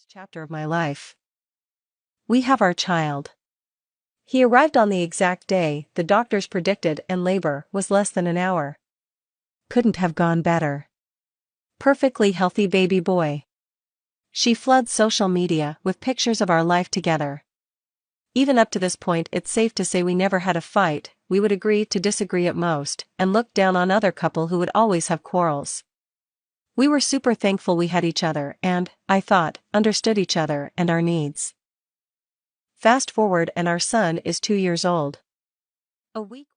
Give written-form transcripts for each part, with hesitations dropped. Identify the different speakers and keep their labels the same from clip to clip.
Speaker 1: this chapter of my life. We have our child. He arrived on the exact day the doctors predicted, and labor was less than an hour. Couldn't have gone better. Perfectly healthy baby boy. She floods social media with pictures of our life together. Even up to this point, it's safe to say we never had a fight. We would agree to disagree at most, and look down on other couple who would always have quarrels. We were super thankful we had each other and, I thought, understood each other and our needs. Fast forward and our son is 2 years old. A week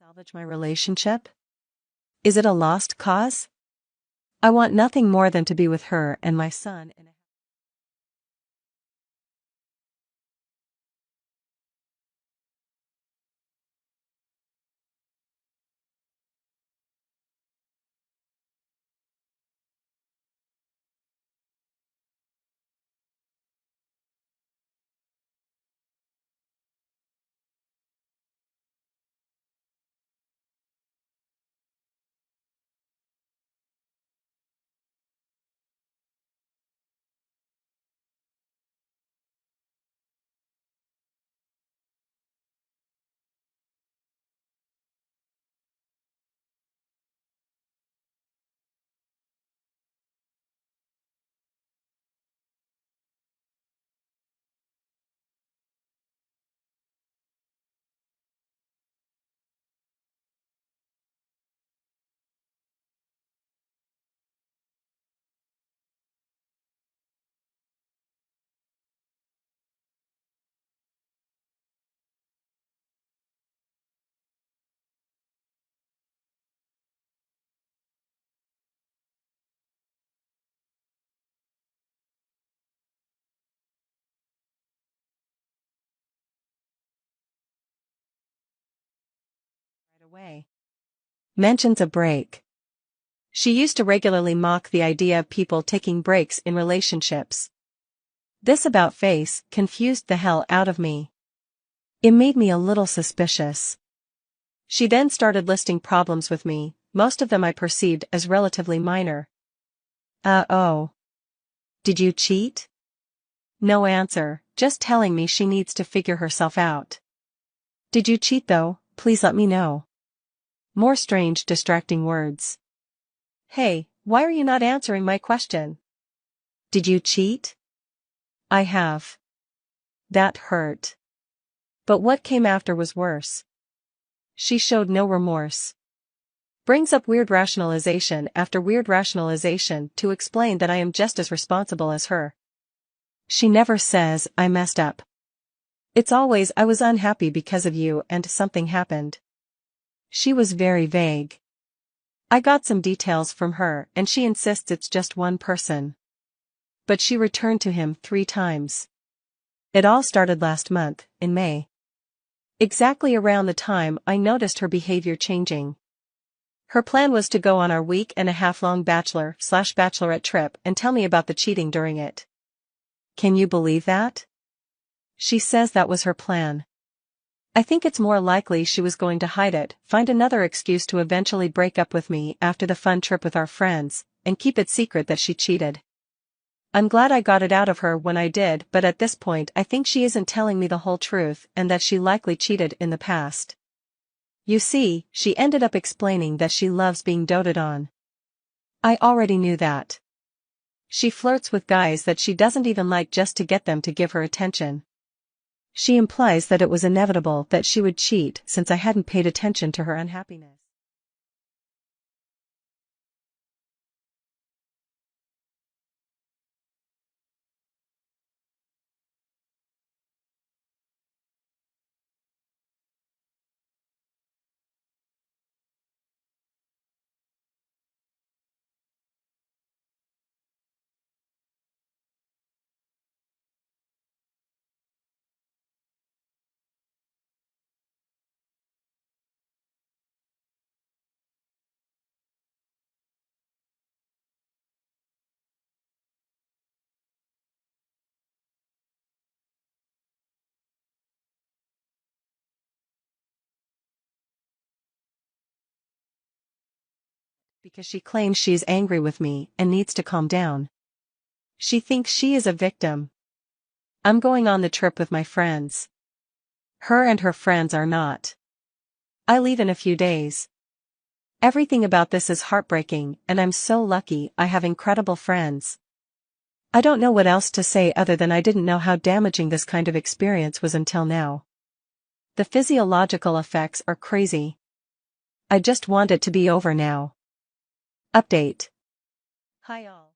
Speaker 1: Salvage my relationship? Is it a lost cause? I want nothing more than to be with her and my son in a right away. Mentions a break. She used to regularly mock the idea of people taking breaks in relationships. This about face confused the hell out of me. It made me a little suspicious. She then started listing problems with me, most of them I perceived as relatively minor. Oh. Did you cheat? No answer, just telling me she needs to figure herself out. Did you cheat though? Please let me know. More strange, distracting words. Hey, why are you not answering my question? Did you cheat? I have. That hurt. But what came after was worse. She showed no remorse. Brings up weird rationalization after weird rationalization to explain that I am just as responsible as her. She never says, I messed up. It's always, I was unhappy because of you and something happened. She was very vague. I got some details from her and she insists it's just one person. But she returned to him 3 times. It all started last month, in May. Exactly around the time I noticed her behavior changing. Her plan was to go on our week-and-a-half-long bachelor/bachelorette trip and tell me about the cheating during it. Can you believe that? She says that was her plan. I think it's more likely she was going to hide it, find another excuse to eventually break up with me after the fun trip with our friends, and keep it secret that she cheated. I'm glad I got it out of her when I did, but at this point I think she isn't telling me the whole truth and that she likely cheated in the past. You see, she ended up explaining that she loves being doted on. I already knew that. She flirts with guys that she doesn't even like just to get them to give her attention. She implies that it was inevitable that she would cheat since I hadn't paid attention to her unhappiness. Because she claims she is angry with me and needs to calm down. She thinks she is a victim. I'm going on the trip with my friends. Her and her friends are not. I leave in a few days. Everything about this is heartbreaking and I'm so lucky I have incredible friends. I don't know what else to say other than I didn't know how damaging this kind of experience was until now. The physiological effects are crazy. I just want it to be over now. Update. Hi all.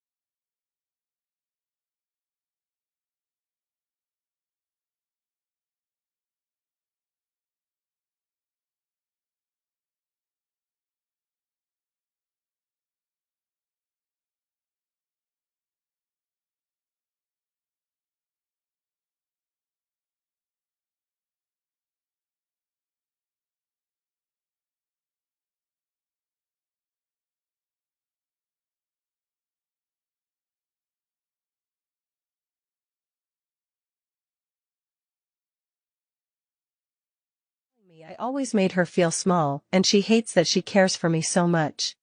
Speaker 1: I always made her feel small, and she hates that she cares for me so much.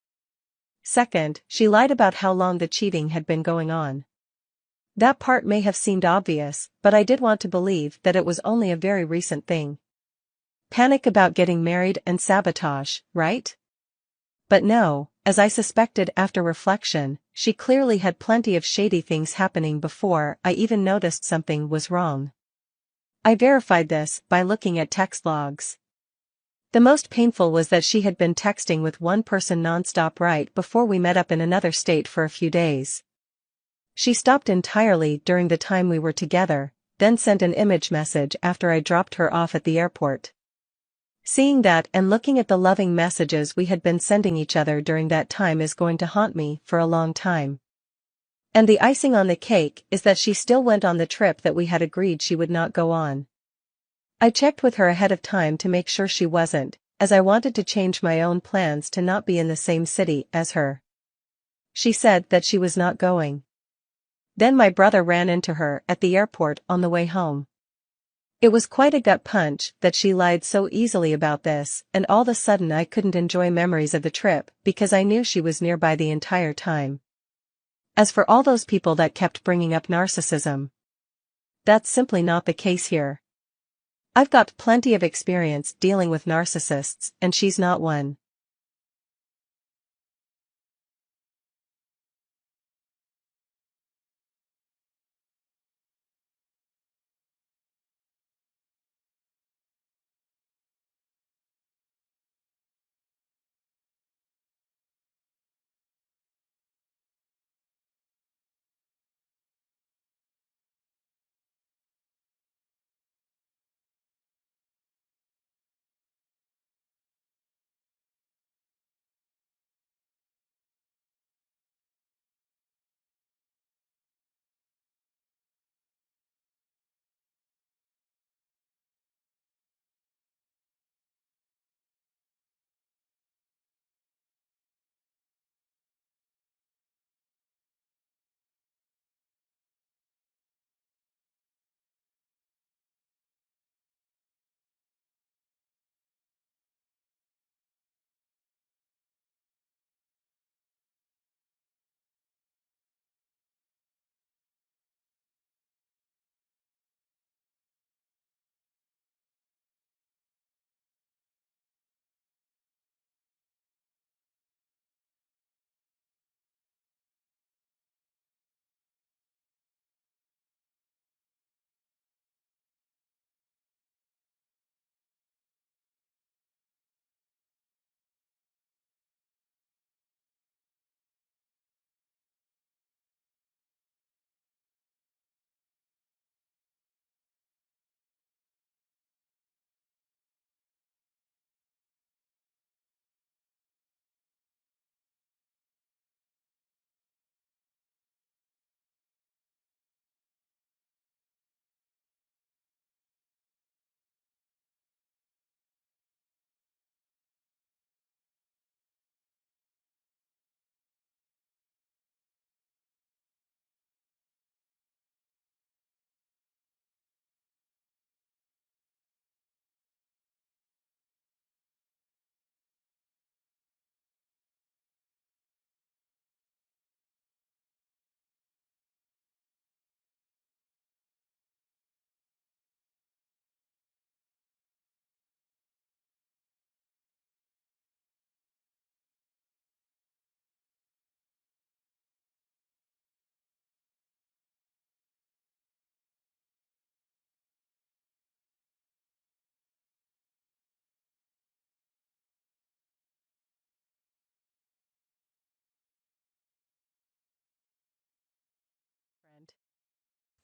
Speaker 1: Second, she lied about how long the cheating had been going on. That part may have seemed obvious, but I did want to believe that it was only a very recent thing. Panic about getting married and sabotage, right? But no, as I suspected after reflection, she clearly had plenty of shady things happening before I even noticed something was wrong. I verified this by looking at text logs. The most painful was that she had been texting with one person nonstop right before we met up in another state for a few days. She stopped entirely during the time we were together, then sent an image message after I dropped her off at the airport. Seeing that and looking at the loving messages we had been sending each other during that time is going to haunt me for a long time. And the icing on the cake is that she still went on the trip that we had agreed she would not go on. I checked with her ahead of time to make sure she wasn't, as I wanted to change my own plans to not be in the same city as her. She said that she was not going. Then my brother ran into her at the airport on the way home. It was quite a gut punch that she lied so easily about this, and all of a sudden I couldn't enjoy memories of the trip because I knew she was nearby the entire time. As for all those people that kept bringing up narcissism, that's simply not the case here. I've got plenty of experience dealing with narcissists, and she's not one.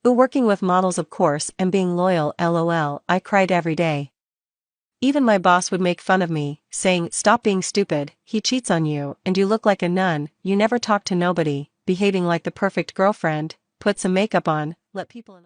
Speaker 1: Ooh, working with models of course and being loyal lol, I cried every day. Even my boss would make fun of me, saying, "Stop being stupid, he cheats on you, and you look like a nun, you never talk to nobody, behaving like the perfect girlfriend, put some makeup on, let people in."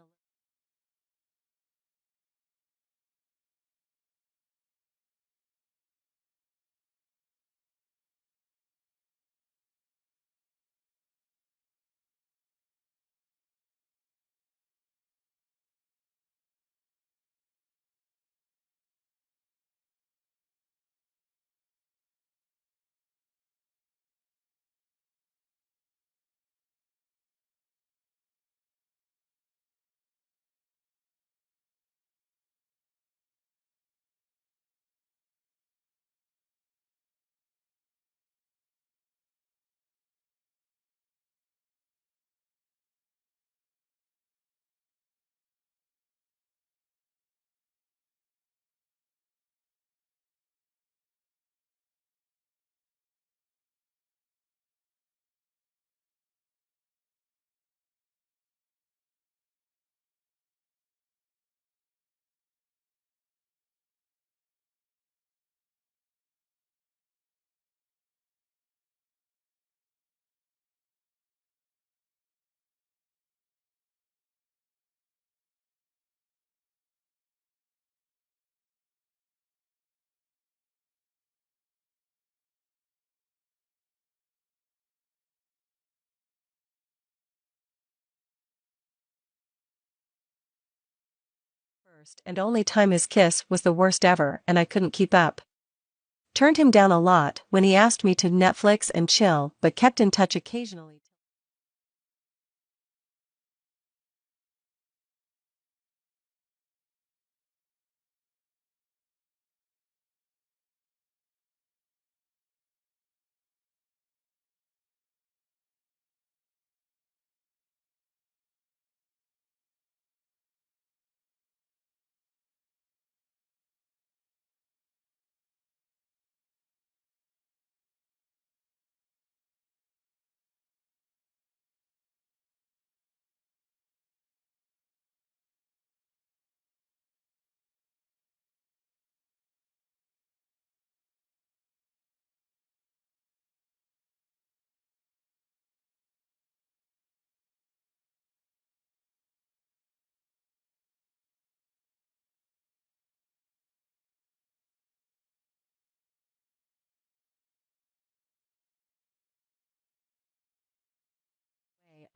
Speaker 1: first and only time his kiss was the worst ever and I couldn't keep up. Turned him down a lot when he asked me to Netflix and chill but kept in touch occasionally.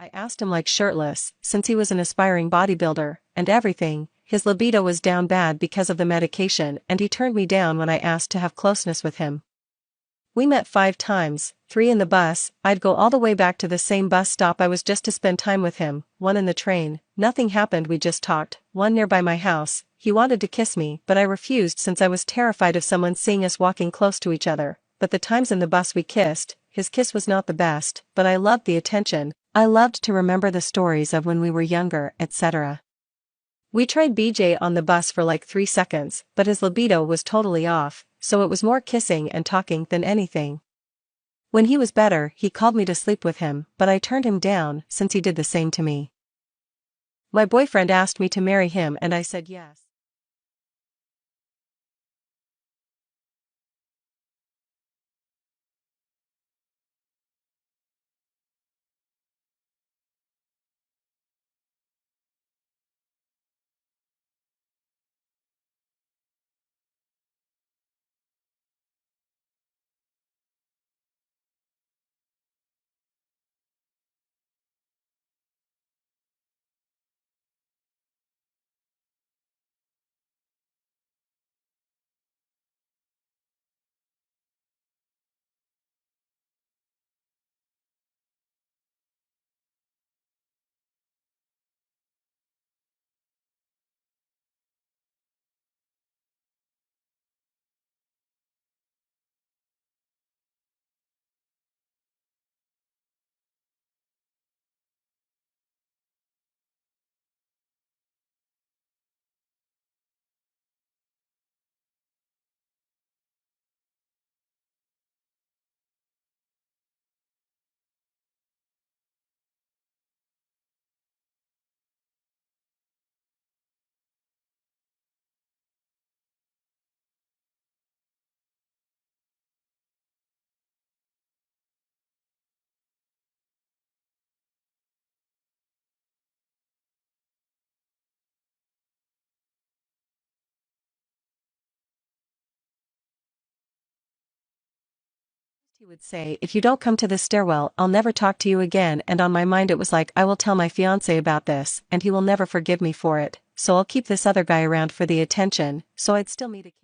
Speaker 1: I asked him like shirtless, since he was an aspiring bodybuilder, and everything. His libido was down bad because of the medication and he turned me down when I asked to have closeness with him. We met 5 times, 3 in the bus. I'd go all the way back to the same bus stop I was just to spend time with him, 1 in the train. Nothing happened, we just talked. 1 nearby my house, he wanted to kiss me but I refused since I was terrified of someone seeing us walking close to each other. But the times in the bus we kissed, his kiss was not the best, but I loved the attention. I loved to remember the stories of when we were younger, etc. We tried BJ on the bus for like 3 seconds, but his libido was totally off, so it was more kissing and talking than anything. When he was better, he called me to sleep with him, but I turned him down since he did the same to me. My boyfriend asked me to marry him and I said yes. He would say, if you don't come to the stairwell, I'll never talk to you again, and on my mind it was like, I will tell my fiancé about this, and he will never forgive me for it, so I'll keep this other guy around for the attention, so I'd still meet occasionally.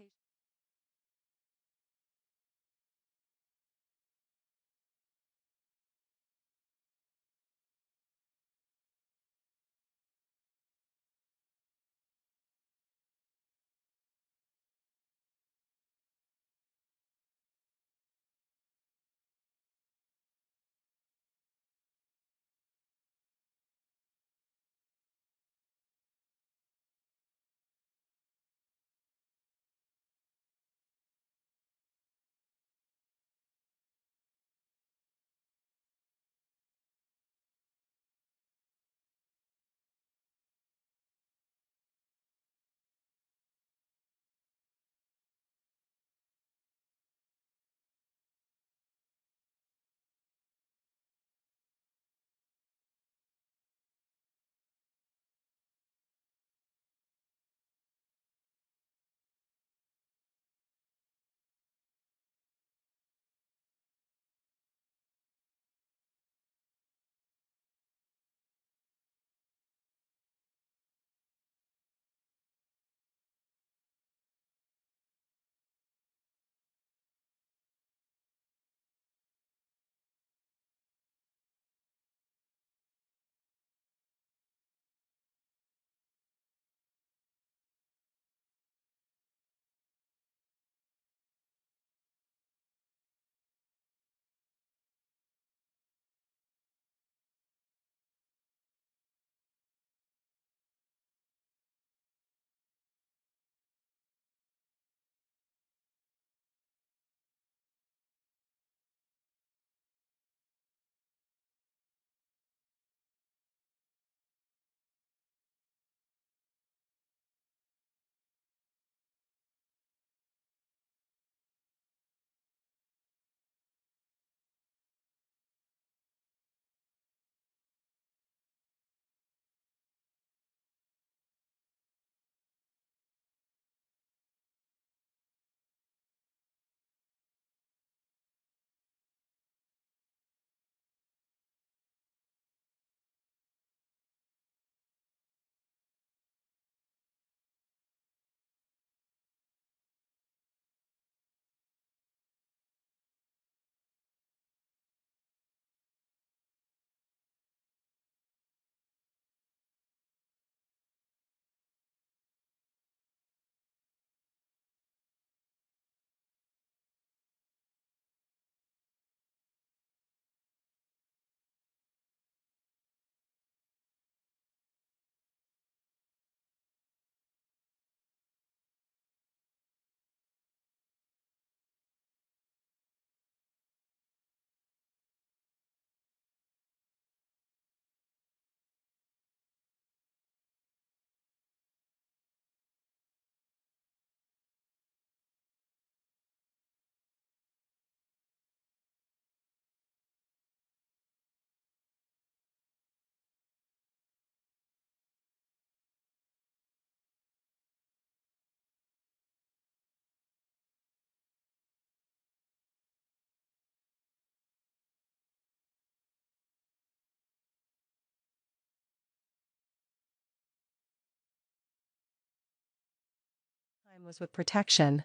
Speaker 1: was with protection.